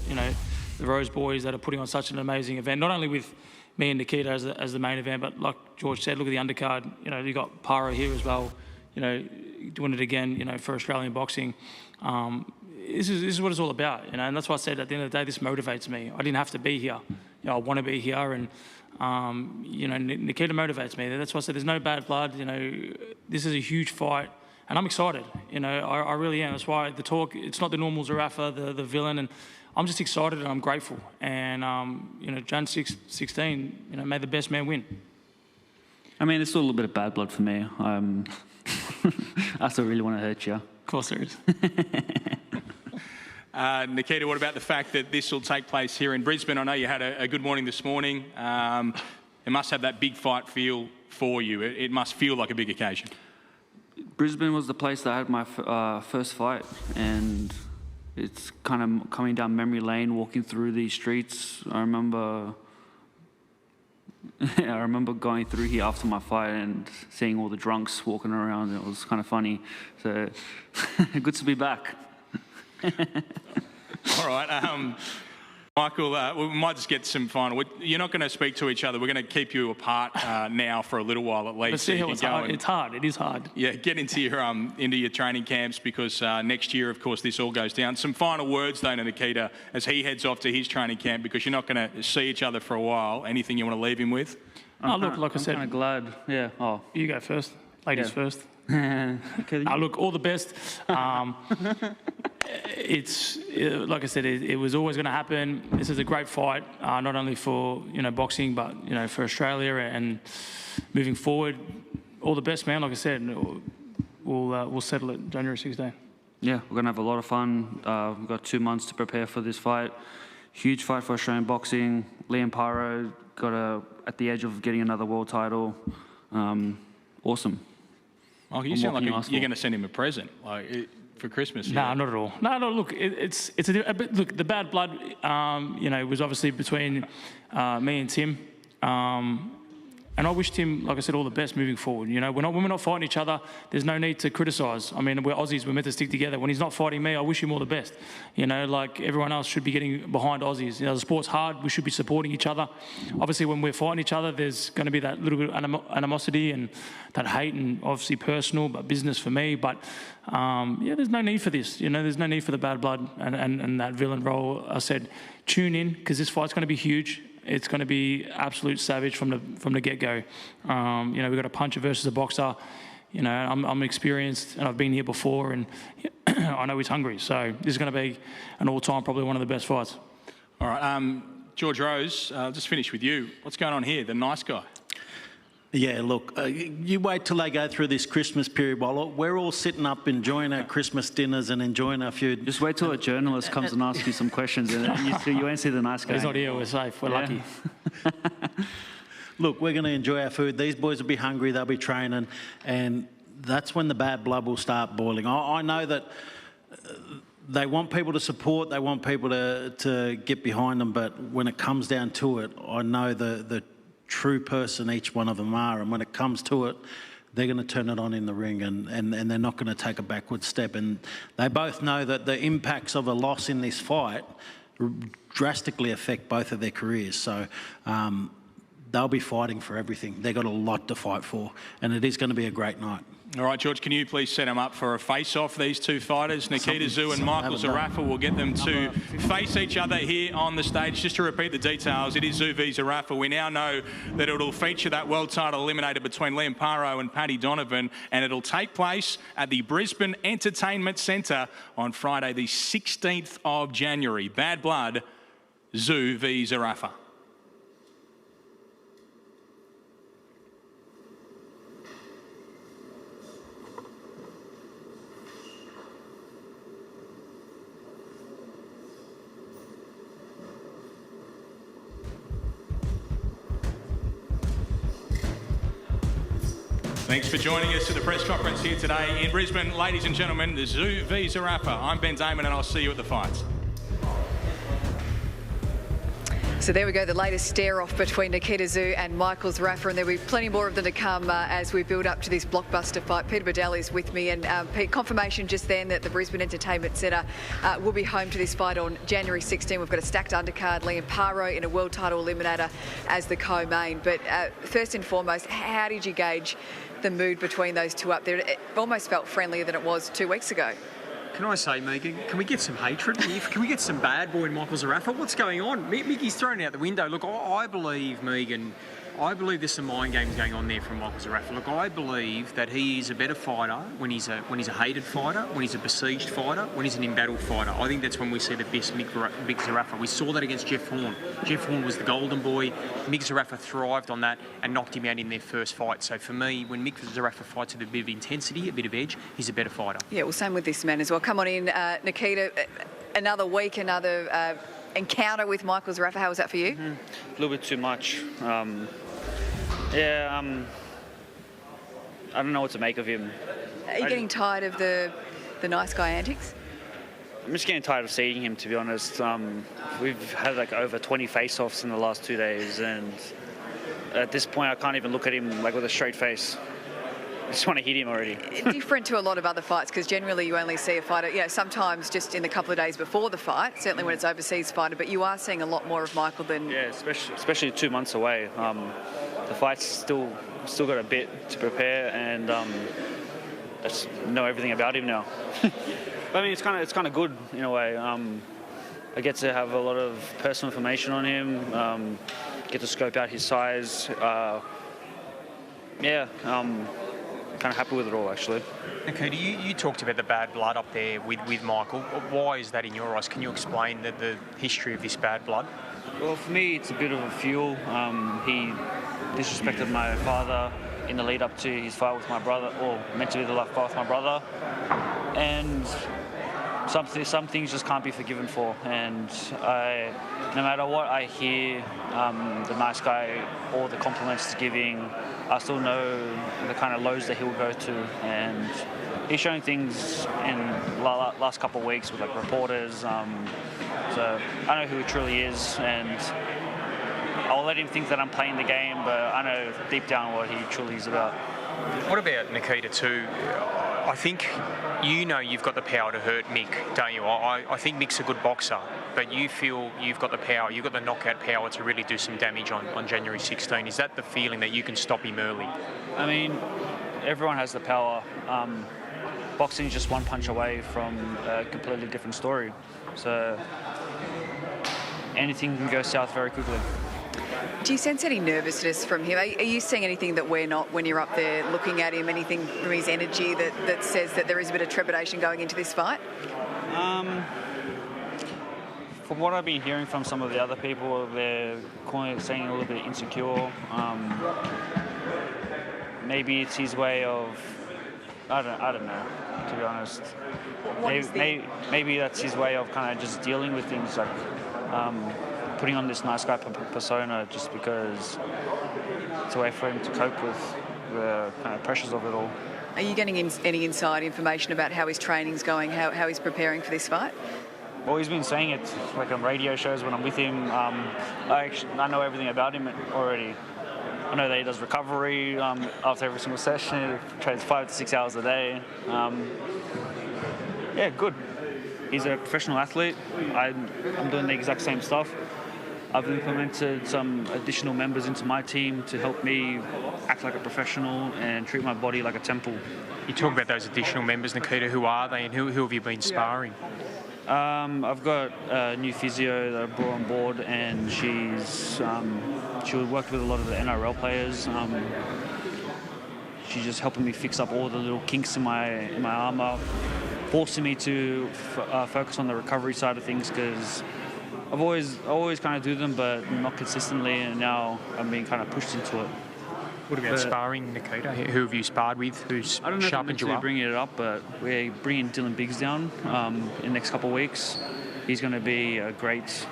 the Rose boys that are putting on such an amazing event, not only with me and Nikita as the main event, but like George said, look at the undercard. You've got Paro here as well, doing it again, for Australian boxing. This is what it's all about, and that's why I said at the end of the day, this motivates me. I didn't have to be here. I want to be here, and, Nikita motivates me. That's why I said there's no bad blood. This is a huge fight, and I'm excited. I really am. That's why the talk, it's not the normal Zerafa, the villain, and I'm just excited and I'm grateful. And, Jan 16, may the best man win. I mean, it's still a little bit of bad blood for me. I still really want to hurt you. Of course there is. Nikita, what about the fact that this will take place here in Brisbane? I know you had a good morning this morning. It must have that big fight feel for you. It must feel like a big occasion. Brisbane was the place that I had my first fight, and it's kind of coming down memory lane, walking through these streets. I remember going through here after my fight and seeing all the drunks walking around. It was kind of funny. So good to be back. All right. Michael, we might just get some final. You're not going to speak to each other. We're going to keep you apart now for a little while at least. But see how it's hard. It's hard. It is hard. Yeah, get into your training camps because next year, of course, this all goes down. Some final words, though, to Nikita, as he heads off to his training camp, because you're not going to see each other for a while. Anything you want to leave him with? Look, like I said, I'm kind of glad. Yeah. Oh, you go first. Ladies first. Okay. Look, all the best. It's like I said, it was always going to happen. This is a great fight, not only for boxing, but for Australia and moving forward. All the best, man. Like I said, we'll settle it January 16th. Yeah, we're gonna have a lot of fun. We've got 2 months to prepare for this fight. Huge fight for Australian boxing. Liam Paro got at the edge of getting another world title. Awesome. Oh, you sound like you're going to send him a present, for Christmas. No, not at all. No. Look, look, the bad blood, was obviously between me and Tim, and I wish Tim, like I said, all the best moving forward. When we're not fighting each other, there's no need to criticise. I mean, we're Aussies. We're meant to stick together. When he's not fighting me, I wish him all the best. Like everyone else should be getting behind Aussies. The sport's hard. We should be supporting each other. Obviously, when we're fighting each other, there's going to be that little bit of animosity and that hate, and obviously personal, but business for me. But there's no need for this. There's no need for the bad blood and that villain role. I said, tune in because this fight's going to be huge. It's going to be absolute savage from the get-go. We've got a puncher versus a boxer. I'm experienced and I've been here before, and I know he's hungry. So this is going to be an all-time, probably one of the best fights. All right, George Rose, I'll just finish with you. What's going on here? The nice guy. Yeah, look, you wait till they go through this Christmas period while we're all sitting up enjoying our Christmas dinners and enjoying our food. Just wait till a journalist comes and asks you some questions and you won't see the nice guy. He's not here, we're safe, we're lucky. Look, we're going to enjoy our food. These boys will be hungry, they'll be training, and that's when the bad blood will start boiling. I know that they want people to support, they want people to get behind them, but when it comes down to it, I know the true person each one of them are, and when it comes to it, they're going to turn it on in the ring, and they're not going to take a backward step. And they both know that the impacts of a loss in this fight drastically affect both of their careers. So they'll be fighting for everything. They've got a lot to fight for, and it is going to be a great night. All right, George, can you please set them up for a face-off, these two fighters? Nikita Tszyu and Michael Zerafa will get them to face each other here on the stage. Just to repeat the details, it is Tszyu v Zerafa. We now know that it'll feature that world title eliminator between Liam Paro and Paddy Donovan, and it'll take place at the Brisbane Entertainment Centre on Friday, the 16th of January. Bad blood, Tszyu v Zerafa. Thanks for joining us at the press conference here today in Brisbane. Ladies and gentlemen, the Tszyu v Zerafa. I'm Ben Damon and I'll see you at the fights. So there we go, the latest stare-off between Nikita Tszyu and Michael Zerafa, and there'll be plenty more of them to come as we build up to this blockbuster fight. Peter Bedell is with me, and Pete, confirmation just then that the Brisbane Entertainment Centre will be home to this fight on January 16. We've got a stacked undercard, Liam Paro in a world title eliminator as the co-main. But first and foremost, how did you gauge the mood between those two up there? It almost felt friendlier than it was 2 weeks ago. Can I say, Megan, can we get some hatred? Can we get some bad boy in Michael Zerafa? What's going on? Mickey's thrown out the window. Look, I believe, Megan, there's some mind games going on there from Michael Zerafa. Look, I believe that he is a better fighter when he's a hated fighter, when he's a besieged fighter, when he's an embattled fighter. I think that's when we see the best Mick Zerafa. We saw that against Jeff Horn. Jeff Horn was the golden boy. Mick Zerafa thrived on that and knocked him out in their first fight. So for me, when Mick Zerafa fights with a bit of intensity, a bit of edge, he's a better fighter. Yeah, well, same with this man as well. Come on in, Nikita. Another week, another encounter with Michael Zerafa. How was that for you? A little bit too much. I don't know what to make of him. Are you getting tired of the nice guy antics? I'm just getting tired of seeing him, to be honest. We've had like over 20 face-offs in the last 2 days, and at this point I can't even look at him like with a straight face. I just want to hit him already. Different to a lot of other fights, because generally you only see a fighter, sometimes just in the couple of days before the fight, certainly when it's overseas fighter, but you are seeing a lot more of Michael than... Yeah, especially 2 months away. The fight's still got a bit to prepare, and I just know everything about him now. But I mean, it's kind of good in a way. I get to have a lot of personal information on him, get to scope out his size. Kind of happy with it all, actually. Nikita, you talked about the bad blood up there with Michael. Why is that in your eyes? Can you explain the history of this bad blood? Well, for me, it's a bit of a fuel. He disrespected my father in the lead up to his fight with my brother, or meant to be the fight with my brother. And some things just can't be forgiven for. And no matter what I hear, the nice guy, all the compliments he's giving, I still know the kind of lows that he'll go to. And he's showing things in last couple of weeks with like reporters. So I know who he truly is, and I'll let him think that I'm playing the game, but I know deep down what he truly is about. What about Nikita too? I think you've got the power to hurt Mick, don't you? I think Mick's a good boxer, but you feel you've got the power, you've got the knockout power to really do some damage on January 16. Is that the feeling that you can stop him early? I mean, everyone has the power. Boxing's just one punch away from a completely different story. So anything can go south very quickly. Do you sense any nervousness from him? Are you seeing anything that we're not when you're up there looking at him, anything from his energy that says that there is a bit of trepidation going into this fight? From what I've been hearing from some of the other people, they're saying a little bit insecure. Maybe it's his way of, I don't know, to be honest. Maybe that's his way of kind of just dealing with things, like putting on this nice guy persona just because it's a way for him to cope with the kind of pressures of it all. Are you getting any inside information about how his training's going, how he's preparing for this fight? Well, he's been saying it like on radio shows when I'm with him. I know everything about him already. I know that he does recovery after every single session. He trains 5 to 6 hours a day. Yeah, good. He's a professional athlete. I'm doing the exact same stuff. I've implemented some additional members into my team to help me act like a professional and treat my body like a temple. You talk about those additional members, Nikita. Who are they, and who have you been sparring? I've got a new physio that I brought on board, and she worked with a lot of the NRL players. She's just helping me fix up all the little kinks in my armour, forcing me to focus on the recovery side of things, because I always kind of do them, but not consistently, and now I'm being kind of pushed into it. What about sparring, Nikita? Who have you sparred with? Who's I don't know sharpened you if I'm up? bringing it up, but we're bringing Dylan Biggs down in the next couple of weeks. He's going to be a great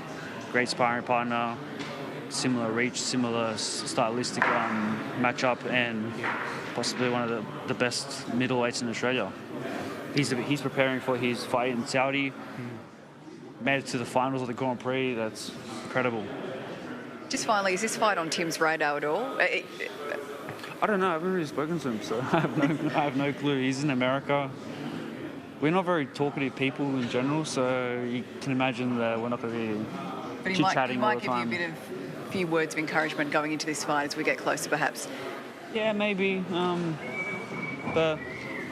sparring partner, similar reach, similar stylistic matchup, and possibly one of the best middleweights in Australia. He's preparing for his fight in Saudi. Made it to the finals of the Grand Prix. That's incredible. Just finally, is this fight on Tim's radar at all? I don't know. I haven't really spoken to him, so I have no clue. He's in America. We're not very talkative people in general, so you can imagine that we're not going to be chit-chatting all the time. He might give you a few words of encouragement going into this fight as we get closer, perhaps. Yeah, maybe. But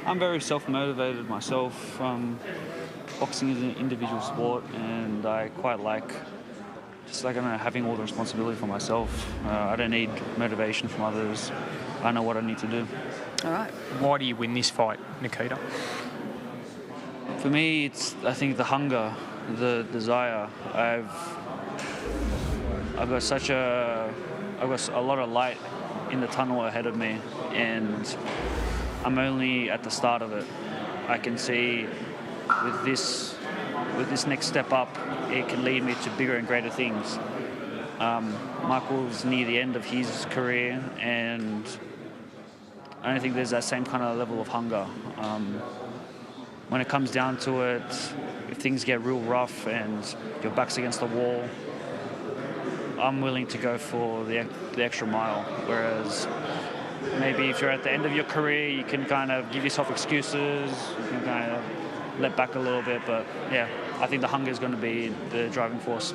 I'm very self-motivated myself. Boxing is an individual sport, and I quite like having all the responsibility for myself. I don't need motivation from others. I know what I need to do. All right. Why do you win this fight, Nikita? For me, it's, I think, the hunger, the desire. I've got a lot of light in the tunnel ahead of me, and I'm only at the start of it. I can see with this next step up, it can lead me to bigger and greater things. Michael's near the end of his career, and I don't think there's that same kind of level of hunger. When it comes down to it, if things get real rough and your back's against the wall, I'm willing to go for the extra mile. Whereas maybe if you're at the end of your career, you can kind of give yourself excuses, you can kind of let back a little bit. But yeah, I think the hunger is going to be the driving force.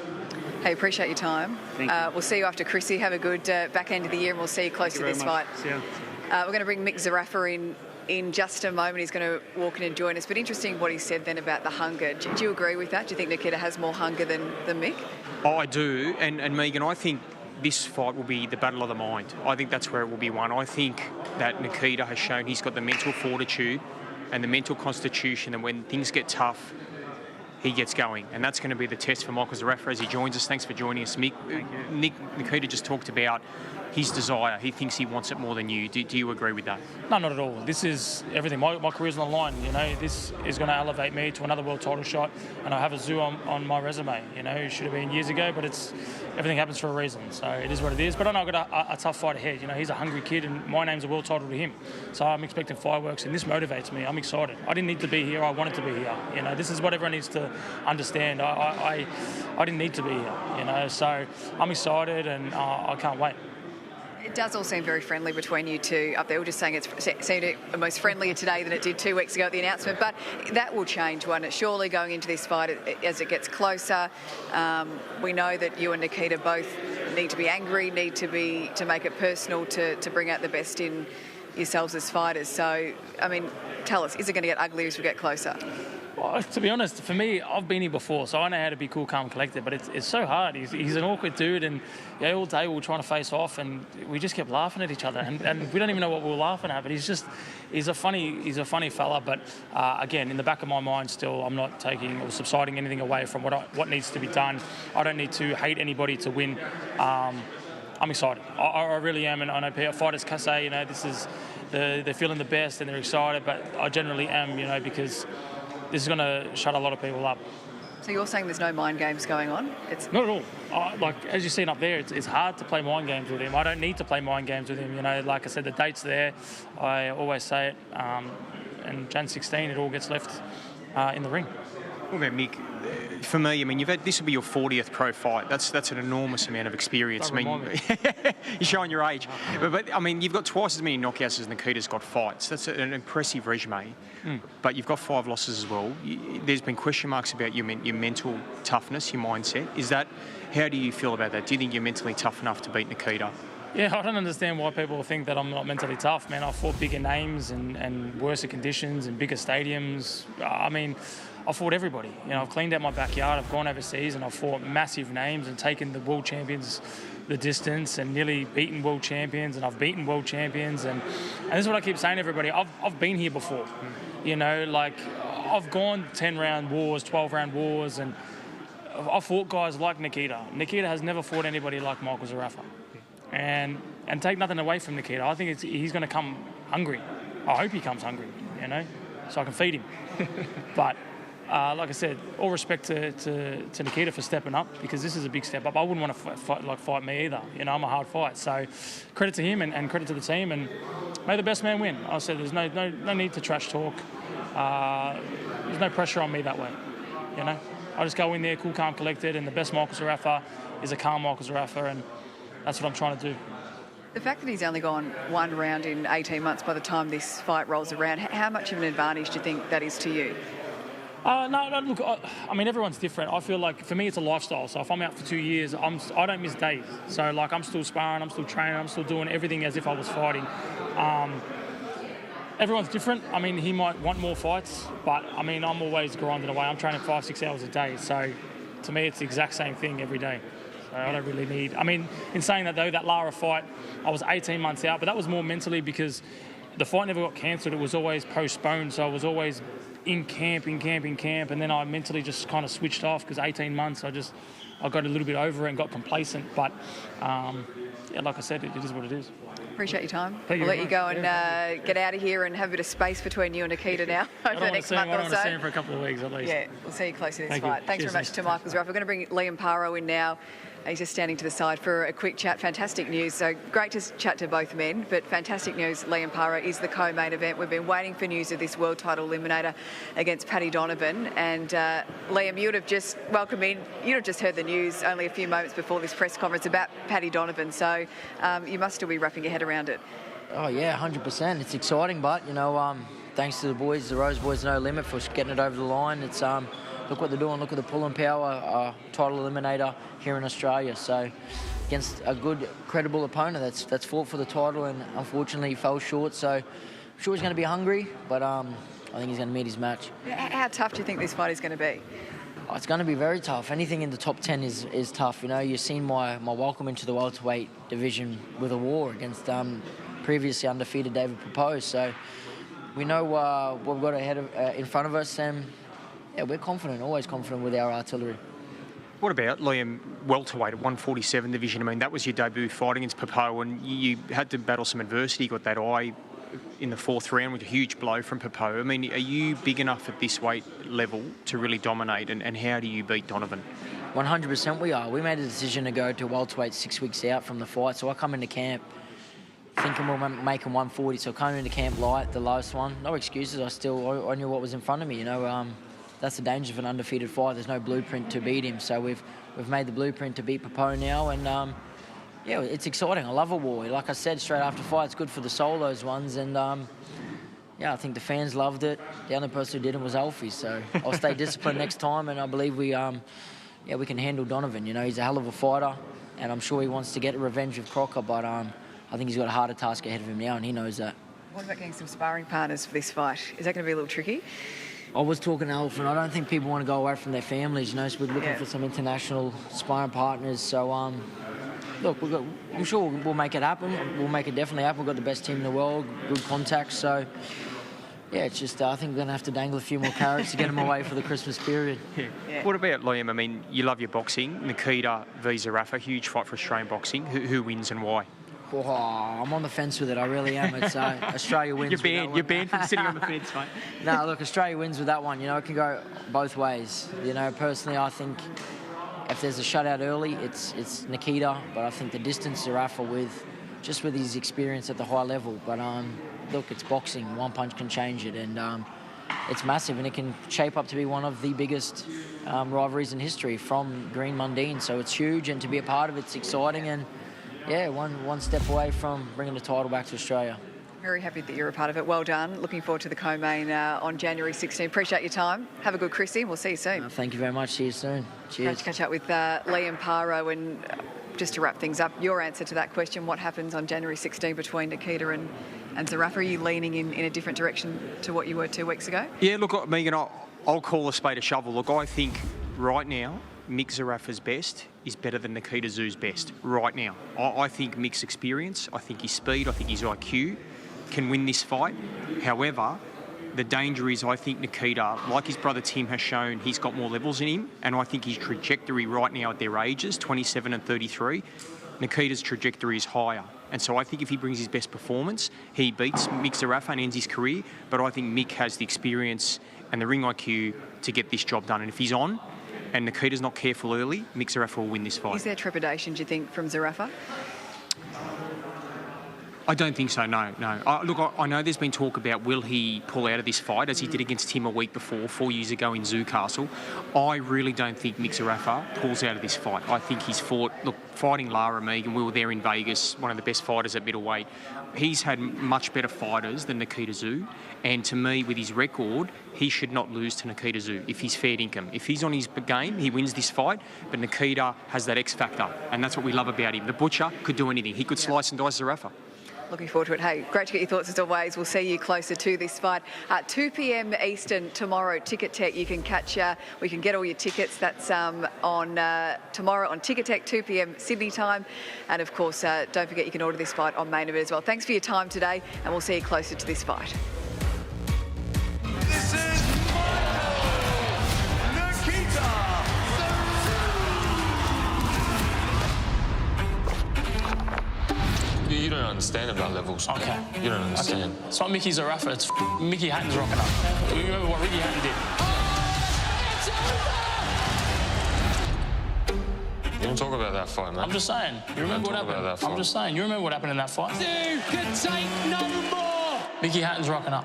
Hey, appreciate your time. Thank you. We'll see you after Chrissy. Have a good back end of the year, and we'll see you close to this fight. See ya. We're going to bring Mick Zerafa in just a moment. He's going to walk in and join us. But interesting what he said then about the hunger. Do you agree with that? Do you think Nikita has more hunger than Mick? Oh, I do. And Megan, I think this fight will be the battle of the mind. I think that's where it will be won. I think that Nikita has shown he's got the mental fortitude and the mental constitution, and when things get tough, he gets going. And that's going to be the test for Michael Zerafa as he joins us. Thanks for joining us, Mick. Nikita just talked about his desire. He thinks he wants it more than you. Do you agree with that? No, not at all. This is everything. My career's on the line. You know, this is going to elevate me to another world title shot, and I have a Tszyu on my resume. You know, it should have been years ago, but everything happens for a reason. So it is what it is. But I know I've got a tough fight ahead. You know, he's a hungry kid, and my name's a world title to him. So I'm expecting fireworks, and this motivates me. I'm excited. I didn't need to be here. I wanted to be here. You know, this is what everyone needs to understand. I didn't need to be here. You know, so I'm excited, and I can't wait. It does all seem very friendly between you two up there. We're just saying it seemed almost friendlier today than it did 2 weeks ago at the announcement, but that will change, won't it? Surely going into this fight as it gets closer. We know that you and Nikita both need to be angry, need to make it personal to bring out the best in yourselves as fighters. So, I mean, tell us, is it going to get uglier as we get closer? Well, to be honest, for me, I've been here before, so I know how to be cool, calm, collected, but it's so hard. He's an awkward dude, and all day we were trying to face off, and we just kept laughing at each other, and we don't even know what we were laughing at, but he's a funny fella, but again, in the back of my mind still, I'm not taking or subsiding anything away from what needs to be done. I don't need to hate anybody to win. I'm excited. I really am, and I know fighters can say, you know, this is they're feeling the best and they're excited, but I generally am, you know, because this is going to shut a lot of people up. So you're saying there's no mind games going on? Not at all. Like, as you've seen up there, it's hard to play mind games with him. I don't need to play mind games with him. You know, like I said, the date's there. I always say it. And Jan 16, it all gets left in the ring. What about Mick? For me, I mean, this will be your 40th pro fight. That's an enormous amount of experience. You're showing your age. But I mean, you've got twice as many knockouts as Nikita's got fights. That's an impressive resume. But you've got 5 losses as well. There's been question marks about your mental toughness, your mindset. How do you feel about that? Do you think you're mentally tough enough to beat Nikita? Yeah, I don't understand why people think that I'm not mentally tough, man. I've fought bigger names and worse conditions and bigger stadiums. I mean, I've fought everybody. You know, I've cleaned out my backyard, I've gone overseas and I've fought massive names and taken the world champions the distance and nearly beaten world champions, and I've beaten world champions. And this is what I keep saying to everybody. I've been here before. You know, like, I've gone 10-round wars, 12-round wars, and I've fought guys like Nikita. Nikita has never fought anybody like Michael Zerafa. And take nothing away from Nikita. I think he's going to come hungry. I hope he comes hungry, you know, so I can feed him. But like I said, all respect to Nikita for stepping up, because this is a big step up. I wouldn't want to fight me either. You know, I'm a hard fight. So credit to him and credit to the team, and may the best man win. I said there's no need to trash talk. There's no pressure on me that way. You know, I just go in there cool, calm, collected, and the best Michael Zerafa is a calm Michael Zerafa, and that's what I'm trying to do. The fact that he's only gone 1 round in 18 months by the time this fight rolls around, how much of an advantage do you think that is to you? No, look, I mean, everyone's different. I feel like, for me, it's a lifestyle. So if I'm out for 2 years, I don't miss days. So, like, I'm still sparring, I'm still training, I'm still doing everything as if I was fighting. Everyone's different. I mean, he might want more fights, but, I mean, I'm always grinding away. I'm training 5-6 hours a day. So, to me, it's the exact same thing every day. So I don't really need... I mean, in saying that, though, that Lara fight, I was 18 months out, but that was more mentally because the fight never got cancelled. It was always postponed, so I was always in camp, and then I mentally just kind of switched off because 18 months, I got a little bit over it and got complacent. But, yeah, like I said, it is what it is. Appreciate your time. Thank you We'll let you go very and get out of here and have a bit of space between you and Nikita now over the next month or so. I don't want to see him for a couple of weeks at least. Yeah, we'll see you close to this Thank fight. you. Thanks Cheers, very much to Michael Zerafa. We're going to bring Liam Paro in now. He's just standing to the side for a quick chat. Fantastic news. So great to chat to both men, but fantastic news. Liam Paro is the co-main event. We've been waiting for news of this world title eliminator against Paddy Donovan. And Liam, you would have just welcomed in. You'd have just heard the news only a few moments before this press conference about Paddy Donovan. So you must still be wrapping your head around it. Oh yeah, 100%. It's exciting, but you know, thanks to the boys, the Rose Boys, No Limit, for getting it over the line. It's look what they're doing. Look at the pull and power title eliminator here in Australia. So against a good, credible opponent that's fought for the title and unfortunately fell short. So I'm sure he's going to be hungry, but I think he's going to meet his match. How tough do you think this fight is going to be? Oh, it's going to be very tough. Anything in the top 10 is tough. You know, you've seen my welcome into the welterweight division with a war against previously undefeated David Paro. So we know what we've got ahead in front of us, and yeah, we're confident, always confident with our artillery. What about Liam, welterweight at 147 division? I mean, that was your debut fight against Paro, and you had to battle some adversity. You got that eye in the 4th round with a huge blow from Paro. I mean, are you big enough at this weight level to really dominate, and how do you beat Donovan? 100% we are. We made a decision to go to welterweight 6 weeks out from the fight, so I come into camp thinking we'll make him 140, so coming into camp light, the lowest one. No excuses, I knew what was in front of me, you know. That's the danger of an undefeated fight. There's no blueprint to beat him, so we've made the blueprint to beat Paro now, and yeah, it's exciting. I love a war. Like I said, straight after fight, it's good for the soul, those ones, and yeah, I think the fans loved it. The only person who didn't was Alfie, so I'll stay disciplined next time, and I believe we can handle Donovan. You know, he's a hell of a fighter, and I'm sure he wants to get revenge with Crocker, but I think he's got a harder task ahead of him now, and he knows that. What about getting some sparring partners for this fight? Is that going to be a little tricky? I was talking to Alf, and I don't think people want to go away from their families, you know, so we're looking for some international sparring partners. So, look, I'm sure we'll make it happen. We'll make it definitely happen. We've got the best team in the world, good contacts. So, yeah, it's just I think we're going to have to dangle a few more carrots to get them away for the Christmas period. Yeah. What about Liam? I mean, you love your boxing. Nikita v Zerafa, huge fight for Australian boxing. Who wins and why? Oh, I'm on the fence with it. I really am. It's Australia wins. You're banned from sitting on the fence, mate. No, look, Australia wins with that one. You know, it can go both ways. You know, personally, I think if there's a shutout early, it's Nikita. But I think the distance Zerafa with his experience at the high level. But look, it's boxing. One punch can change it, and it's massive, and it can shape up to be one of the biggest rivalries in history from Green Mundine. So it's huge, and to be a part of it's exciting, and yeah, one step away from bringing the title back to Australia. Very happy that you're a part of it. Well done. Looking forward to the co-main on January 16. Appreciate your time. Have a good Chrissy. We'll see you soon. Thank you very much. See you soon. Cheers. Great to catch up with Liam Paro. And just to wrap things up, your answer to that question, what happens on January 16 between Nikita and Zerafa? Are you leaning in a different direction to what you were 2 weeks ago? Yeah, look, Megan, I'll call a spade a shovel. Look, I think right now, Mick Zerafa's best is better than Nikita Tszyu's best right now. I think Mick's experience, I think his speed, I think his IQ can win this fight. However, the danger is I think Nikita, like his brother Tim has shown, he's got more levels in him, and I think his trajectory right now at their ages, 27 and 33, Nikita's trajectory is higher. And so I think if he brings his best performance, he beats Mick Zerafa and ends his career, but I think Mick has the experience and the ring IQ to get this job done. And if he's on, and Nikita's not careful early, Mick Zerafa will win this fight. Is there trepidation, do you think, from Zerafa? I don't think so, no. Look, I know there's been talk about will he pull out of this fight, as he did against Tim a week before, 4 years ago in Zoo Castle. I really don't think Mick Zerafa pulls out of this fight. I think he's fighting Lara Megan, we were there in Vegas, one of the best fighters at middleweight. He's had much better fighters than Nikita Tszyu, and to me, with his record, he should not lose to Nikita Tszyu if he's fair income. If he's on his game, he wins this fight, but Nikita has that X factor, and that's what we love about him. The butcher could do anything. He could slice and dice Zerafa. Looking forward to it. Hey, great to get your thoughts as always. We'll see you closer to this fight. 2 p.m. Eastern tomorrow, Ticket Tech. You can catch, we can get all your tickets. That's on tomorrow on Ticket Tech, 2 p.m. Sydney time. And of course, don't forget you can order this fight on Main Event as well. Thanks for your time today, and we'll see you closer to this fight. This is Nikita. You don't understand about levels. Okay. You don't understand. Okay. It's not Mickey Zerafa, it's Mickey Hatton's rocking up. You remember what Ricky Hatton did? You don't talk about that fight, man. I'm just saying. You remember what happened? I'm just saying. You remember what happened in that fight? You can take no more. Mickey Hatton's rocking up.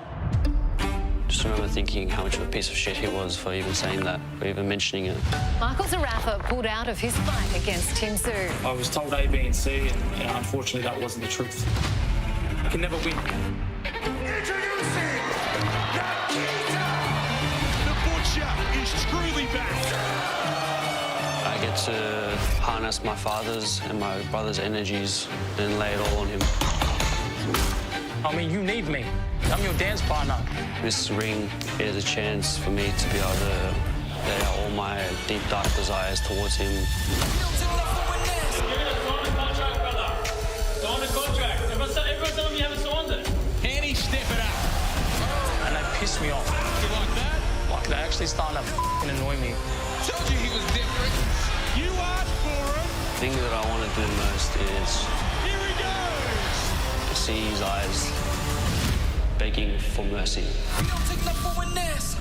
Just remember thinking how much of a piece of shit he was for even saying that, or even mentioning it. Michael Zerafa pulled out of his fight against Tim Tszyu. I was told A, B and C, and unfortunately that wasn't the truth. I can never win. Introducing Nikita. The butcher is truly back. I get to harness my father's and my brother's energies and lay it all on him. I mean, you need me. I'm your dance partner. This ring is a chance for me to be able to lay out all my deep, dark desires towards him. Sign the contract, brother. Sign the contract. Everyone's telling me you haven't signed it. Can he step it up? And they piss me off. You like that? Like, they actually starting to annoy me. Told you he was different. You asked for it. The thing that I want to do most is Here he goes. to see his eyes begging for mercy. We don't take no for win this.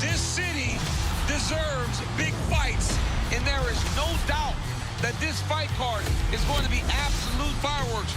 This city deserves big fights, and there is no doubt that this fight card is going to be absolute fireworks.